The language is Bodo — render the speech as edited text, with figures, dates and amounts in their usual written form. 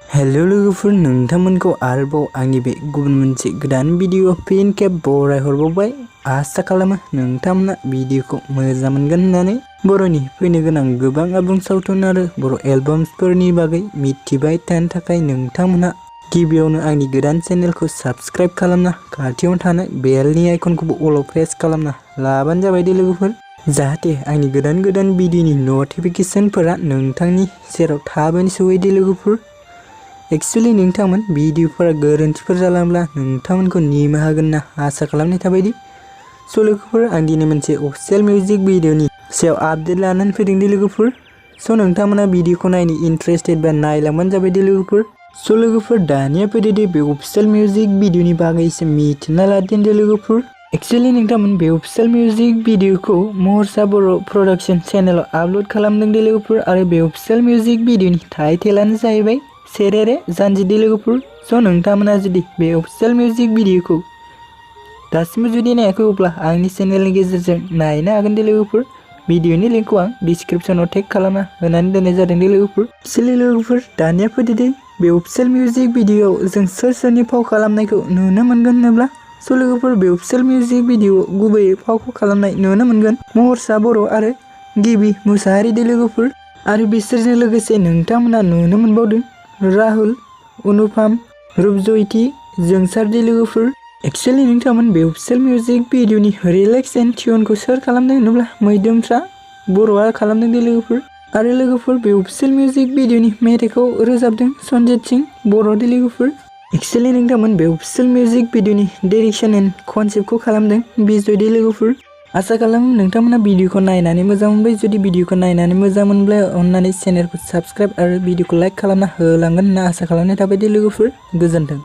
हेलो लोगोफोर, नोंथांमोनखौ आरोबाव आंनि बे गुबुन मोनसे गोदान भिडिअ फिन खेब बरायहरबावबाय। आसा खालामो नोंथांमोना भिडिअखौ मोजां मोनगोन होननानै। बर'नि फैनो गोनां गोबां आबुं सावथुन आरो बर' एलबामफोरनि बागै मिथिबाय थानो थाखाय नोंथांमोना गिबियावनो आंनि गोदान चेनेलखौ साबस्क्राइब खालामना खाथियाव थानाय बेलनि आइकनखौबो अल प्रेस खालामना लाबानो जाबाय दे लोगोफोर, जाहाथे आंनि गोदान भिडिअनि नटिफिकेशनफोरा नोंथांनि सेराव थाबैनो सौहैयो दे लोगोफोर। एक्चुअली नोंथांमोन भिडिअफोरा गोरोन्थिफोर जालांब्ला नोंथांमोनखौ निमाहा होगोन होनना आसा खालामनाय थाबाय दि। स' लोगोफोर, आं दिनै मोनसे अफिशियेल मिउजिक भिडिअनि सायाव आपडेट लानानै फैदों दे लोगोफोर। स' नोंथांमोना भिडिअखौ नायनो इन्टारेस्टेड बा नायलांबानो जाबाय दे लोगोफोर। स' लोगोफोर, दानिया फैदो दे बे अफिशियेल मिउजिक भिडिअनि बागै एसे मिथिना लादों दे लोगोफोर। एक्चुअली नोंथांमोन बे अफिशियेल मिउजिक भिडिअखौ महरसा बर' प्रडाक्शन चेनेलाव आपल'ड खालामदों दे लोगोफोर, आरो बे अफिशियेल मिउजिक भिडिअनि टाइटेलानो जाहैबाय सेरे जानजि दे लोगोफोर। स' नोंथांमोना जुदि बे अफिशियेल मिउजिक भिडिअखौ दासिमबो जुदि नायाखै अब्ला आंनि चेनेलनि गेजेरजों नायनो हागोन दे लोगोफोर। भिडिअनि लिंकखौ आं डिस्क्रिप्शनाव टेग खालामना होनानै दोननाय जादों दे लोगोफोर। एक्चुअली लोगोफोर, दानिया फैदो दे बे अफिशियेल मिउजिक भिडिअआव जों सोरनि फाव खालामनायखौ नुनो मोनगोन होनोब्ला, स' लोगोफोर, बे अफिशियेल मिउजिक भिडिअआव गुबैयै फावखौ खालामनाय नुनो मोनगोन महरसा बर' आरो गिबि मुसाहारि दे लोगोफोर, आरो बिसोरजों लोगोसे नोंथांमोना नुनो मोनबावदों राहुल, अनुपम, रुपजयती, जोंसार दे लोगोफोर। एक्चुअली नोंथांमोन बे अफिशियेल मिउजिक भिडिअनि रिलेक्स एन्ड टिउनखौ सोर खालामदों होनोब्ला मैदोमफ्रा बर'आ खालामदों दे लोगोफोर, आरो लोगोफोर बे अफिशियेल मिउजिक भिडिअनि मेथाइखौ रोजाबदों सनजित सिंह बर' दे लोगोफोर। एक्चुअली नोंथांमोन बे अफिशियेल मिउजिक भिडिअनि डाइरेक्शन एन्ड कनसेप्टखौ खालामदों बिजय दे लोगोफोर। आसा खालामो नोंथांमोना भिडिअखौ नायनानै मोजां मोनबाय। जुदि भिडिअखौ नायनानै मोजां मोनब्ला अन्नानै चेनेलखौ साबस्क्राइब आरो भिडिअखौ लाइक खालामना होलांगोन होनना आसा खालामनाय थाबाय दे लोगोफोर। गोजोन्थों।